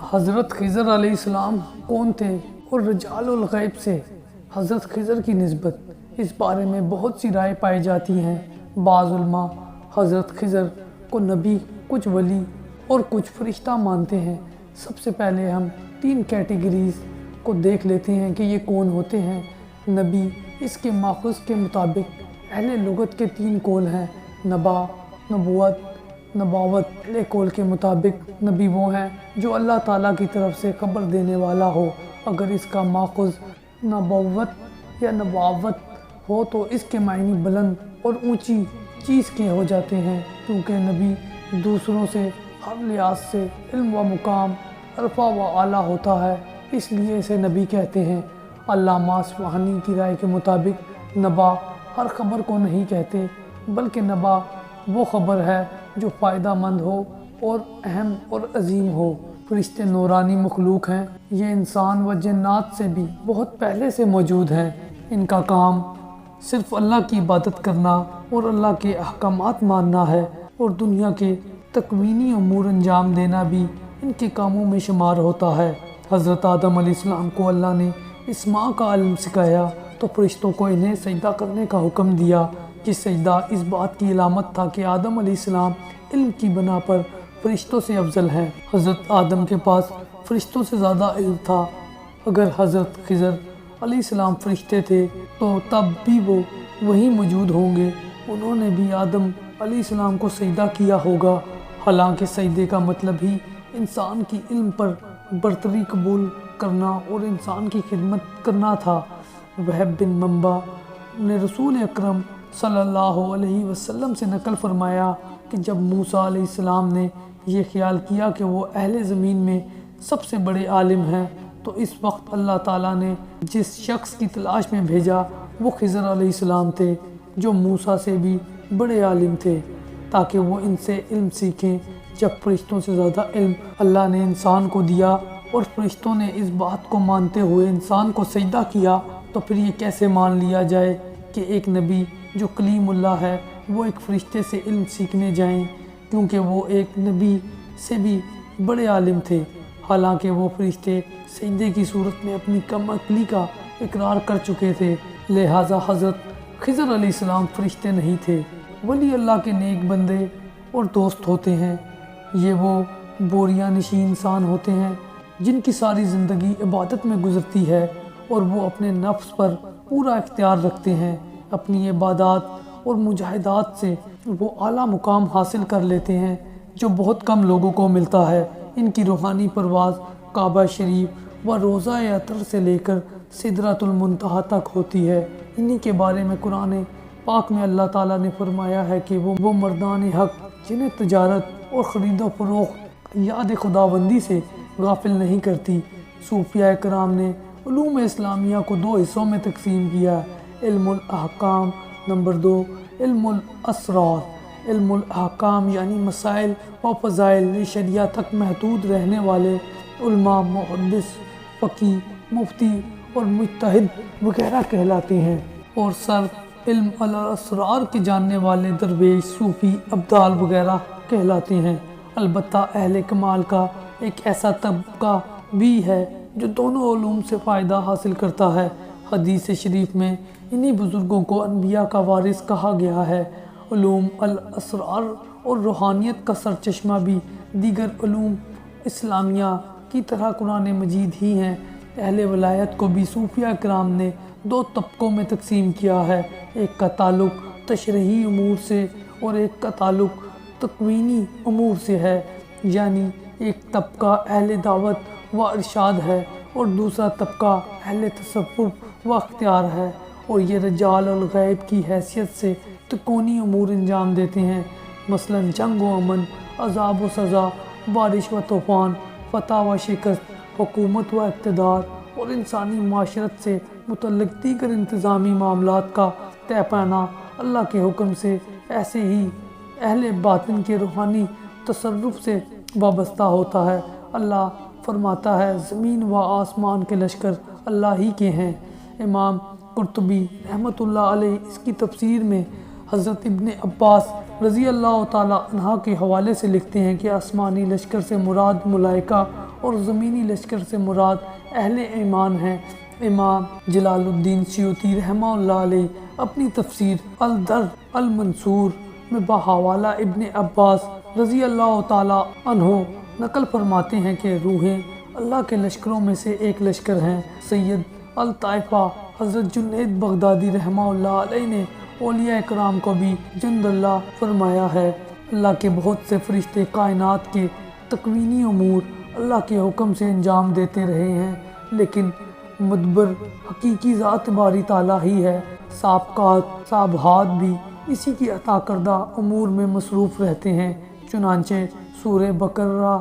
حضرت خضر علیہ السلام کون تھے اور رجال الغیب سے حضرت خضر کی نسبت، اس بارے میں بہت سی رائے پائی جاتی ہیں۔ بعض علماء حضرت خضر کو نبی، کچھ ولی اور کچھ فرشتہ مانتے ہیں۔ سب سے پہلے ہم 3 کیٹیگریز کو دیکھ لیتے ہیں کہ یہ کون ہوتے ہیں۔ نبی، اس کے ماخذ کے مطابق اہل لغت کے 3 قول ہیں: نبا، نبوت، نباوت۔ اہل قول کے مطابق نبی وہ ہیں جو اللہ تعالیٰ کی طرف سے خبر دینے والا ہو۔ اگر اس کا ماخذ نبوت یا نباوت ہو تو اس کے معنی بلند اور اونچی چیز کے ہو جاتے ہیں، کیونکہ نبی دوسروں سے ہر لحاظ سے علم و مقام عرفہ و اعلیٰ ہوتا ہے، اس لیے اسے نبی کہتے ہیں۔ علامہ اصفہانی کی رائے کے مطابق نبا ہر خبر کو نہیں کہتے، بلکہ نبا وہ خبر ہے جو فائدہ مند ہو اور اہم اور عظیم ہو۔ فرشتے نورانی مخلوق ہیں، یہ انسان و جنات سے بھی بہت پہلے سے موجود ہیں۔ ان کا کام صرف اللہ کی عبادت کرنا اور اللہ کے احکامات ماننا ہے، اور دنیا کے تکوینی امور انجام دینا بھی ان کے کاموں میں شمار ہوتا ہے۔ حضرت آدم علیہ السلام کو اللہ نے اسماء کا علم سکھایا تو فرشتوں کو انہیں سجدہ کرنے کا حکم دیا۔ یہ سجدہ اس بات کی علامت تھا کہ آدم علیہ السلام علم کی بنا پر فرشتوں سے افضل ہیں۔ حضرت آدم کے پاس فرشتوں سے زیادہ علم تھا۔ اگر حضرت خضر علیہ السلام فرشتے تھے تو تب بھی وہ وہیں موجود ہوں گے، انہوں نے بھی آدم علیہ السلام کو سجدہ کیا ہوگا، حالانکہ سجدے کا مطلب ہی انسان کی علم پر برتری قبول کرنا اور انسان کی خدمت کرنا تھا۔ وہب بن منبع نے رسول اکرم صلی اللہ علیہ وسلم سے نقل فرمایا کہ جب موسیٰ علیہ السلام نے یہ خیال کیا کہ وہ اہل زمین میں سب سے بڑے عالم ہیں، تو اس وقت اللہ تعالیٰ نے جس شخص کی تلاش میں بھیجا وہ خضر علیہ السلام تھے، جو موسیٰ سے بھی بڑے عالم تھے، تاکہ وہ ان سے علم سیکھیں۔ جب فرشتوں سے زیادہ علم اللہ نے انسان کو دیا اور فرشتوں نے اس بات کو مانتے ہوئے انسان کو سجدہ کیا، تو پھر یہ کیسے مان لیا جائے کہ ایک نبی جو کلیم اللہ ہے وہ ایک فرشتے سے علم سیکھنے جائیں، کیونکہ وہ ایک نبی سے بھی بڑے عالم تھے، حالانکہ وہ فرشتے سجدے کی صورت میں اپنی کم عقلی کا اقرار کر چکے تھے۔ لہٰذا حضرت خضر علیہ السلام فرشتے نہیں تھے۔ ولی اللہ کے نیک بندے اور دوست ہوتے ہیں۔ یہ وہ بوریاں نشین انسان ہوتے ہیں جن کی ساری زندگی عبادت میں گزرتی ہے، اور وہ اپنے نفس پر پورا اختیار رکھتے ہیں۔ اپنی عبادات اور مجاہدات سے وہ اعلیٰ مقام حاصل کر لیتے ہیں جو بہت کم لوگوں کو ملتا ہے۔ ان کی روحانی پرواز کعبہ شریف و روضہ اطہر سے لے کر سدرۃ المنتہا تک ہوتی ہے۔ انہی کے بارے میں قرآن پاک میں اللہ تعالیٰ نے فرمایا ہے کہ وہ مردان حق جنہیں تجارت اور خرید و فروخت یاد خداوندی سے غافل نہیں کرتی۔ صوفیاء کرام نے علوم اسلامیہ کو 2 حصوں میں تقسیم کیا: علم الاحکام، نمبر 2 علم الاسرار۔ علم الاحکام یعنی مسائل و فضائل شریعہ تک محدود رہنے والے علماء محدث، فقیہ، مفتی اور مجتہد وغیرہ کہلاتے ہیں، اور سر علم الاسرار کے جاننے والے درویش، صوفی، ابدال وغیرہ کہلاتے ہیں۔ البتہ اہل کمال کا ایک ایسا طبقہ بھی ہے جو دونوں علوم سے فائدہ حاصل کرتا ہے۔ حدیث شریف میں انہی بزرگوں کو انبیاء کا وارث کہا گیا ہے۔ علوم الاسرار اور روحانیت کا سرچشمہ بھی دیگر علوم اسلامیہ کی طرح قرآن مجید ہی ہیں۔ اہل ولایت کو بھی صوفیاء کرام نے 2 طبقوں میں تقسیم کیا ہے، ایک کا تعلق تشریحی امور سے اور ایک کا تعلق تکوینی امور سے ہے، یعنی ایک طبقہ اہل دعوت و ارشاد ہے اور دوسرا طبقہ اہل تصوف و اختیار ہے، اور یہ رجال الغیب کی حیثیت سے تکونی امور انجام دیتے ہیں، مثلا جنگ و امن، عذاب و سزا، بارش و طوفان، فتح و شکست، حکومت و اقتدار، اور انسانی معاشرت سے متعلق دیگر انتظامی معاملات کا طے پانا اللہ کے حکم سے۔ ایسے ہی اہل باطن کے روحانی تصرف سے وابستہ ہوتا ہے۔ اللہ فرماتا ہے زمین و آسمان کے لشکر اللہ ہی کے ہیں۔ امام قرطبی رحمۃ اللہ علیہ اس کی تفسیر میں حضرت ابن عباس رضی اللہ تعالیٰ عنہ کے حوالے سے لکھتے ہیں کہ آسمانی لشکر سے مراد ملائکہ اور زمینی لشکر سے مراد اہل ایمان ہیں۔ امام جلال الدین سیوطی رحمہ اللہ علیہ اپنی تفسیر الدر المنصور میں بحوالہ ابن عباس رضی اللہ تعالیٰ عنہ نقل فرماتے ہیں کہ روحیں اللہ کے لشکروں میں سے ایک لشکر ہیں۔ سید الطائفہ حضرت جنید بغدادی رحمہ اللہ علیہ نے اولیاء اکرام کو بھی جند اللہ فرمایا ہے۔ اللہ کے بہت سے فرشتے کائنات کے تکوینی امور اللہ کے حکم سے انجام دیتے رہے ہیں، لیکن مدبر حقیقی ذات باری تعالیٰ ہی ہے۔ صابحات بھی اسی کی عطا کردہ امور میں مصروف رہتے ہیں۔ چنانچہ سورہ بقرہ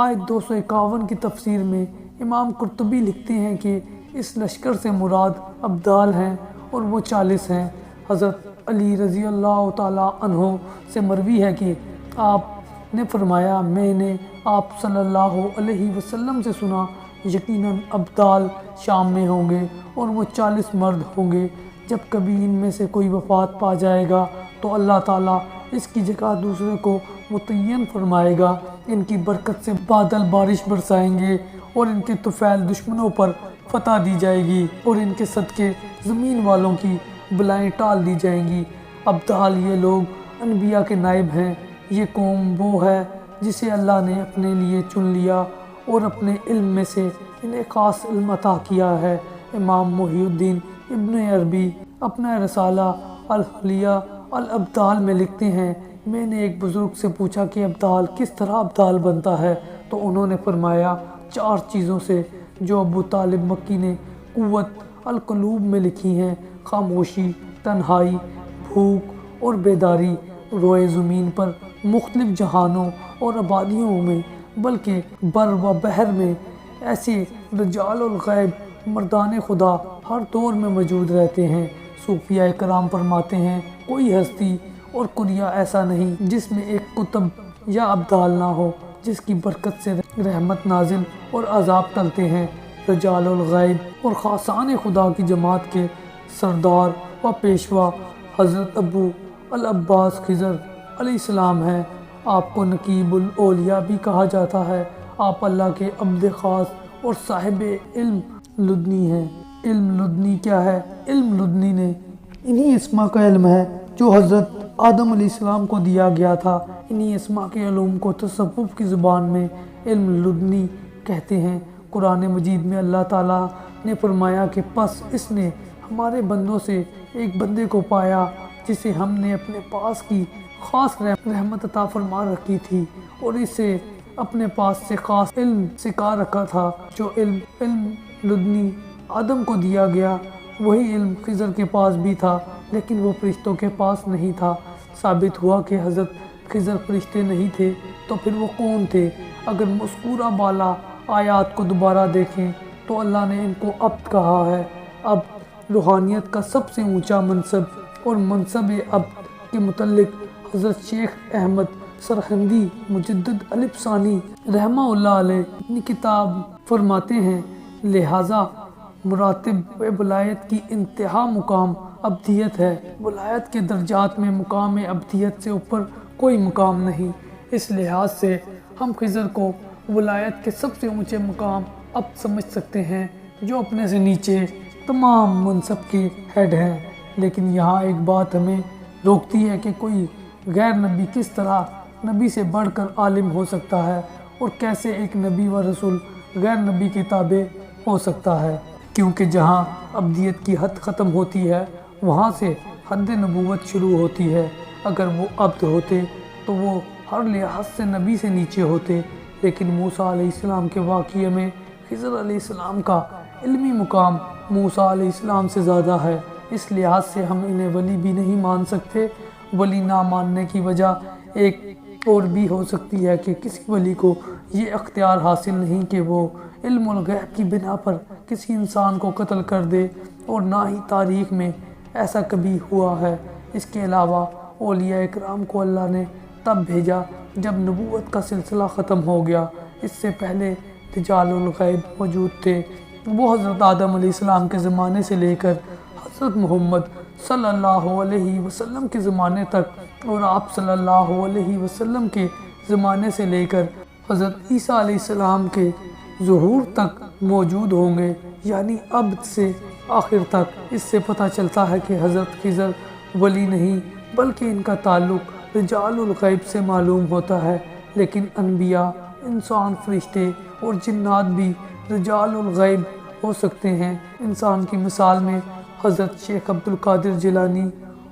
آیت 251 کی تفسیر میں امام قرطبی لکھتے ہیں کہ اس لشکر سے مراد ابدال ہیں اور وہ 40 ہیں۔ حضرت علی رضی اللہ تعالیٰ عنہ سے مروی ہے کہ آپ نے فرمایا، میں نے آپ صلی اللہ علیہ وسلم سے سنا، یقیناً ابدال شام میں ہوں گے اور وہ 40 مرد ہوں گے۔ جب کبھی ان میں سے کوئی وفات پا جائے گا تو اللہ تعالیٰ اس کی جگہ دوسرے کو متعین فرمائے گا۔ ان کی برکت سے بادل بارش برسائیں گے اور ان کے طفیل دشمنوں پر فتح دی جائے گی اور ان کے صدقے زمین والوں کی بلائیں ٹال دی جائیں گی۔ ابدال یہ لوگ انبیاء کے نائب ہیں۔ یہ قوم وہ ہے جسے اللہ نے اپنے لیے چن لیا اور اپنے علم میں سے انہیں خاص علم عطا کیا ہے۔ امام محی الدین ابن عربی اپنا رسالہ الحلیہ الابدال میں لکھتے ہیں، میں نے ایک بزرگ سے پوچھا کہ ابدال کس طرح ابدال بنتا ہے، تو انہوں نے فرمایا 4 چیزوں سے جو ابو طالب مکی نے قوت القلوب میں لکھی ہیں: خاموشی، تنہائی، بھوک اور بیداری۔ روئے زمین پر مختلف جہانوں اور آبادیوں میں بلکہ بر و بحر میں ایسے رجال الغیب مردان خدا ہر دور میں موجود رہتے ہیں۔ صوفیاء کرام فرماتے ہیں، کوئی ہستی اور قریہ ایسا نہیں جس میں ایک قطب یا ابدال نہ ہو جس کی برکت سے رحمت نازل اور عذاب ٹلتے ہیں۔ رجال الغیب اور خاصان خدا کی جماعت کے سردار و پیشوا حضرت ابو العباس خضر علیہ السلام ہیں۔ آپ کو نقیب الاولیاء بھی کہا جاتا ہے۔ آپ اللہ کے عبد خاص اور صاحب علم لدنی ہیں۔ علم لدنی کیا ہے؟ علم لدنی نے انہی اسما کا علم ہے جو حضرت آدم علیہ السلام کو دیا گیا تھا۔ انہی اسما کے علوم کو تصوف کی زبان میں علم لدنی کہتے ہیں۔ قرآن مجید میں اللہ تعالیٰ نے فرمایا کہ پس اس نے ہمارے بندوں سے ایک بندے کو پایا جسے ہم نے اپنے پاس کی خاص رحمت عطا فرما رکھی تھی اور اسے اپنے پاس سے خاص علم سکھا رکھا تھا۔ جو علم لدنی آدم کو دیا گیا وہی علم خضر کے پاس بھی تھا، لیکن وہ فرشتوں کے پاس نہیں تھا۔ ثابت ہوا کہ حضرت خضر فرشتے نہیں تھے، تو پھر وہ کون تھے؟ اگر مذکورہ بالا آیات کو دوبارہ دیکھیں تو اللہ نے ان کو عبد کہا ہے۔ اب روحانیت کا سب سے اونچا منصب اور منصب عبد کے متعلق حضرت شیخ احمد سرہندی مجدد الف ثانی رحمہ اللہ علیہ اپنی کتاب فرماتے ہیں، لہٰذا مراتب ولایت کی انتہا مقام عبدیت ہے۔ ولایت کے درجات میں مقام عبدیت سے اوپر کوئی مقام نہیں۔ اس لحاظ سے ہم خضر کو ولایت کے سب سے اونچے مقام عبد سمجھ سکتے ہیں، جو اپنے سے نیچے تمام منصب کے ہیڈ ہیں۔ لیکن یہاں ایک بات ہمیں روکتی ہے کہ کوئی غیر نبی کس طرح نبی سے بڑھ کر عالم ہو سکتا ہے، اور کیسے ایک نبی و رسول غیر نبی کے تابع ہو سکتا ہے، کیونکہ جہاں عبدیت کی حد ختم ہوتی ہے وہاں سے حد نبوت شروع ہوتی ہے۔ اگر وہ عبد ہوتے تو وہ ہر لحاظ سے نبی سے نیچے ہوتے، لیکن موسیٰ علیہ السلام کے واقعے میں خضر علیہ السلام کا علمی مقام موسیٰ علیہ السلام سے زیادہ ہے۔ اس لحاظ سے ہم انہیں ولی بھی نہیں مان سکتے۔ ولی نہ ماننے کی وجہ ایک اور بھی ہو سکتی ہے کہ کسی ولی کو یہ اختیار حاصل نہیں کہ وہ علم الغیب کی بنا پر کسی انسان کو قتل کر دے، اور نہ ہی تاریخ میں ایسا کبھی ہوا ہے۔ اس کے علاوہ اولیاء اکرام کو اللہ نے تب بھیجا جب نبوت کا سلسلہ ختم ہو گیا۔ اس سے پہلے رجال الغیب موجود تھے، وہ حضرت آدم علیہ السلام کے زمانے سے لے کر حضرت محمد صلی اللہ علیہ وسلم کے زمانے تک، اور آپ صلی اللہ علیہ وسلم کے زمانے سے لے کر حضرت عیسیٰ علیہ السلام کے ظہور تک موجود ہوں گے، یعنی اب سے آخر تک۔ اس سے پتہ چلتا ہے کہ حضرت خضر ولی نہیں بلکہ ان کا تعلق رجال الغیب سے معلوم ہوتا ہے، لیکن انبیاء، انسان، فرشتے اور جنات بھی رجال الغیب ہو سکتے ہیں۔ انسان کی مثال میں حضرت شیخ عبد القادر جیلانی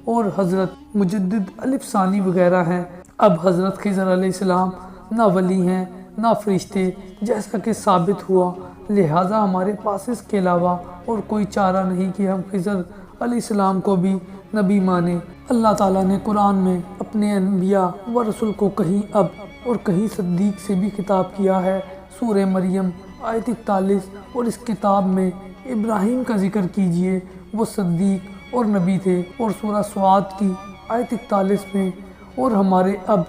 اور حضرت مجدد الف ثانی وغیرہ ہیں۔ اب حضرت خضر علیہ السلام نہ ولی ہیں نہ فرشتے جیسا کہ ثابت ہوا، لہٰذا ہمارے پاس اس کے علاوہ اور کوئی چارہ نہیں کہ ہم خضر علیہ السلام کو بھی نبی مانیں۔ اللہ تعالیٰ نے قرآن میں اپنے انبیاء و رسول کو کہیں اب اور کہیں صدیق سے بھی خطاب کیا ہے۔ سورہ مریم آیت 41 اور اس کتاب میں ابراہیم کا ذکر کیجئے، وہ صدیق اور نبی تھے، اور سورہ سعد کی آیت 41 میں اور ہمارے اب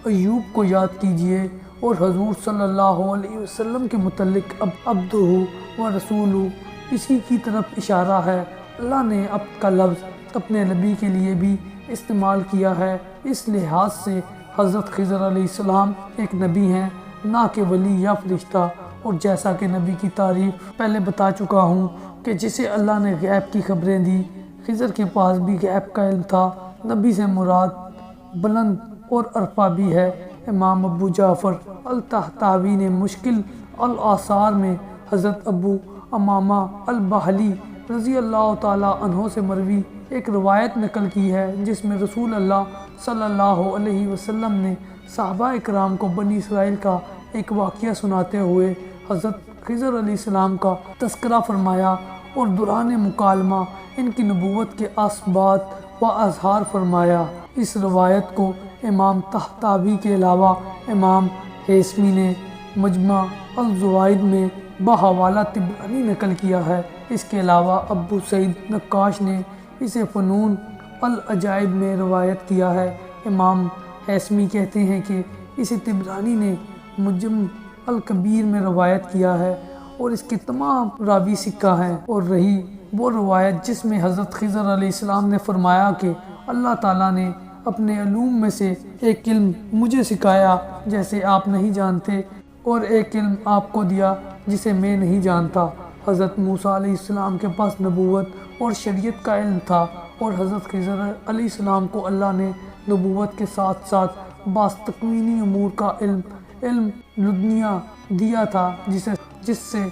ایوب کو یاد کیجئے، اور حضور صلی اللہ علیہ وسلم کے متعلق اب عبدہ و رسولہ اسی کی طرف اشارہ ہے۔ اللہ نے عبد کا لفظ اپنے نبی کے لیے بھی استعمال کیا ہے، اس لحاظ سے حضرت خضر علیہ السلام ایک نبی ہیں، نہ کہ ولی یا فرشتہ۔ اور جیسا کہ نبی کی تعریف پہلے بتا چکا ہوں کہ جسے اللہ نے غیب کی خبریں دی، خضر کے پاس بھی غیب کا علم تھا۔ نبی سے مراد بلند اور عرفہ بھی ہے۔ امام ابو جعفر الطحطاوی نے مشکل الآثار میں حضرت ابو امامہ الباہلی رضی اللہ تعالیٰ عنہ سے مروی ایک روایت نقل کی ہے، جس میں رسول اللہ صلی اللہ علیہ وسلم نے صحابہ اکرام کو بنی اسرائیل کا ایک واقعہ سناتے ہوئے حضرت خضر علیہ السلام کا تذکرہ فرمایا اور دوران مکالمہ ان کی نبوت کے اثبات و اظہار فرمایا۔ اس روایت کو امام طحطاوی کے علاوہ امام ہیثمی نے مجمع الزوائد میں بحوالہ طبرانی نقل کیا ہے۔ اس کے علاوہ ابو سعید نقاش نے اسے فنون العجائب میں روایت کیا ہے۔ امام ہیثمی کہتے ہیں کہ اسے طبرانی نے مجم الکبیر میں روایت کیا ہے اور اس کے تمام راوی ثقہ ہیں۔ اور رہی وہ روایت جس میں حضرت خضر علیہ السلام نے فرمایا کہ اللہ تعالیٰ نے اپنے علوم میں سے ایک علم مجھے سکھایا جیسے آپ نہیں جانتے، اور ایک علم آپ کو دیا جسے میں نہیں جانتا۔ حضرت موسیٰ علیہ السلام کے پاس نبوت اور شریعت کا علم تھا، اور حضرت خضر علیہ السلام کو اللہ نے نبوت کے ساتھ ساتھ بعض تکوینی امور کا علم لدنیا دیا تھا، جس سے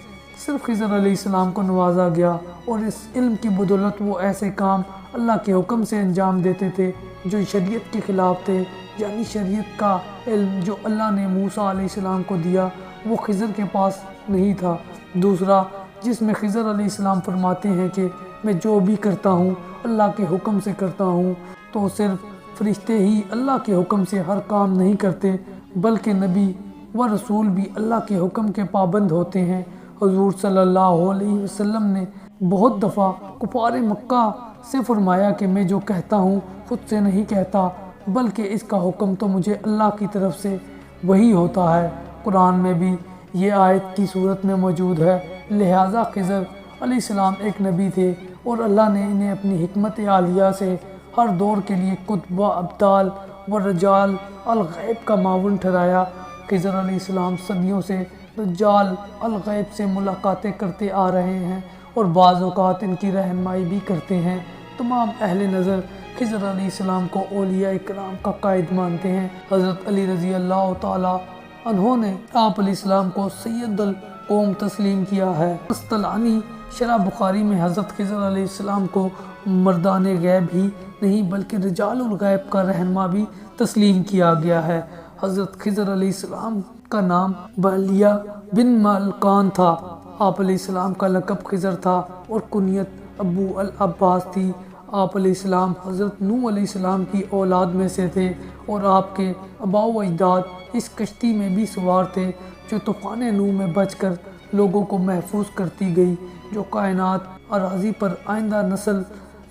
صرف خضر علیہ السلام کو نوازا گیا، اور اس علم کی بدولت وہ ایسے کام اللہ کے حکم سے انجام دیتے تھے جو شریعت کے خلاف تھے، یعنی شریعت کا علم جو اللہ نے موسیٰ علیہ السلام کو دیا وہ خضر کے پاس نہیں تھا۔ دوسرا، جس میں خضر علیہ السلام فرماتے ہیں کہ میں جو بھی کرتا ہوں اللہ کے حکم سے کرتا ہوں، تو صرف فرشتے ہی اللہ کے حکم سے ہر کام نہیں کرتے بلکہ نبی و رسول بھی اللہ کے حکم کے پابند ہوتے ہیں۔ حضور صلی اللہ علیہ وسلم نے بہت دفعہ کفار مکہ سے فرمایا کہ میں جو کہتا ہوں خود سے نہیں کہتا بلکہ اس کا حکم تو مجھے اللہ کی طرف سے وہی ہوتا ہے۔ قرآن میں بھی یہ آیت کی صورت میں موجود ہے، لہٰذا خضر علیہ السلام ایک نبی تھے اور اللہ نے انہیں اپنی حکمت عالیہ سے ہر دور کے لیے کتب و ابدال و رجال الغیب کا معاون ٹھہرایا۔ خضر علیہ السلام صدیوں سے رجال الغیب سے ملاقاتیں کرتے آ رہے ہیں اور بعض اوقات ان کی رہنمائی بھی کرتے ہیں۔ تمام اہل نظر خضر علیہ السلام کو اولیاء اکرام کا قائد مانتے ہیں۔ حضرت علی رضی اللہ تعالیٰ عنہ نے آپ علیہ السلام کو سید القوم تسلیم کیا ہے۔ قسطلانی شرح بخاری میں حضرت خضر علیہ السلام کو مردان غیب ہی نہیں بلکہ رجال الغیب کا رہنما بھی تسلیم کیا گیا ہے۔ حضرت خضر علیہ السلام کا نام بلیہ بن ملکان تھا۔ آپ علیہ السلام کا لقب خضر تھا اور کنیت ابو العباس تھی۔ آپ علیہ السلام حضرت نوح علیہ السلام کی اولاد میں سے تھے اور آپ کے آباء و اجداد اس کشتی میں بھی سوار تھے جو طوفان نوح میں بچ کر لوگوں کو محفوظ کرتی گئی، جو کائنات اراضی پر آئندہ نسل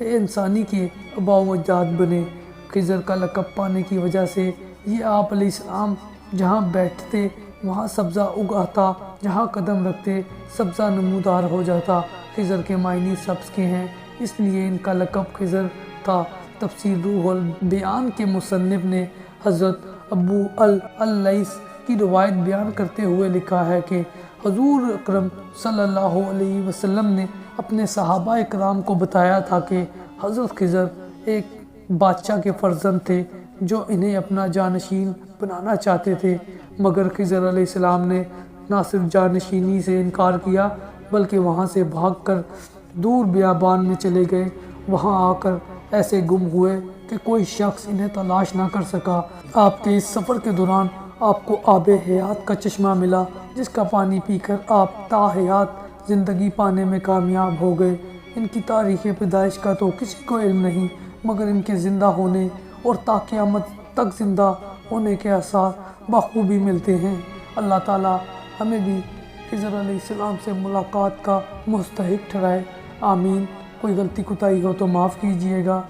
انسانی کے آباء و اجداد بنے۔ خضر کا لقب پانے کی وجہ سے یہ آپ علیہ السلام جہاں بیٹھتے وہاں سبزہ اگاتا، جہاں قدم رکھتے سبزہ نمودار ہو جاتا۔ خضر کے معنی سبز کے ہیں، اس لیے ان کا لقب خضر تھا۔ تفسیر روح البیان کے مصنف نے حضرت ابو اللیث کی روایت بیان کرتے ہوئے لکھا ہے کہ حضور اکرم صلی اللہ علیہ وسلم نے اپنے صحابہ اکرام کو بتایا تھا کہ حضرت خضر ایک بادشاہ کے فرزند تھے جو انہیں اپنا جانشین بنانا چاہتے تھے، مگر خضر علیہ السلام نے نہ صرف جانشینی سے انکار کیا بلکہ وہاں سے بھاگ کر دور بیابان میں چلے گئے۔ وہاں آ کر ایسے گم ہوئے کہ کوئی شخص انہیں تلاش نہ کر سکا۔ آپ کے اس سفر کے دوران آپ کو آب حیات کا چشمہ ملا، جس کا پانی پی کر آپ تا حیات زندگی پانے میں کامیاب ہو گئے۔ ان کی تاریخ پیدائش کا تو کسی کو علم نہیں، مگر ان کے زندہ ہونے اور تا قیامت تک زندہ ہونے کے آثار بخوبی ملتے ہیں۔ اللہ تعالی ہمیں بھی خضر علیہ السلام سے ملاقات کا مستحق ٹھہرائے، آمین۔ کوئی غلطی کوتاہی ہو تو معاف کیجیے گا۔